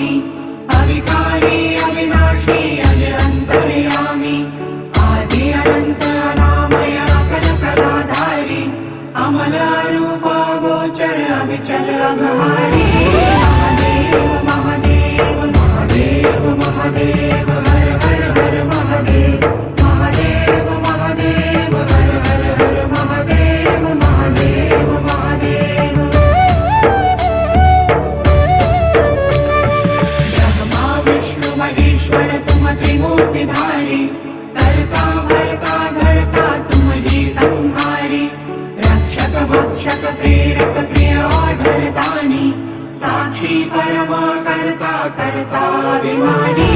स्वामी अविकारी अविनाशी अज अंतर्यामी आदि अनंत अनामय अकल कलाधारी अमल रूप गोचर अविचल अघहारी महादेव महादेव महादेव महादेव हर हर हर महादेव महादेव महादेव हर हर हर महादेव महादेव महादेव ब्रह्मा विष्णु महेश्वर तुम त्रिमूर्तिधारी कर्ता भर्ता धर्ता तुम जी संहारी रक्षक भक्षक प्रेरक प्रिय आढरतानी साक्षी परम कर्ता कर्ता अभिमानी